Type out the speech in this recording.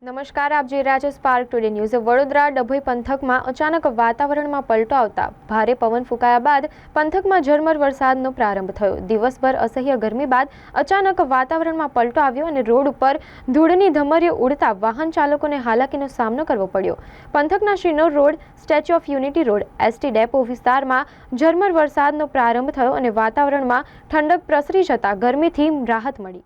નમસ્કાર, આપ જોઈ રહ્યા છો spark today news. Vadodara Dabhoi પંથકમાં અચાનક વાતાવરણમાં પલટો આવતા ભારે પવન ફૂંકાયા બાદ પંથકમાં ઝરમર વરસાદનો પ્રારંભ થયો। દિવસભર અસહ્ય ગરમી બાદ અચાનક વાતાવરણમાં પલટો આવ્યો અને રોડ ઉપર ધૂળની ધમરીઓ ઉડતા વાહન ચાલકોને હાલાકીનો સામનો કરવો પડ્યો। પંથકના Sinor road, Statue of Unity road, ST depot વિસ્તારમાં ઝરમર વરસાદનો પ્રારંભ થયો અને વાતાવરણમાં ઠંડક પ્રસરી જતા ગરમીથી રાહત મળી।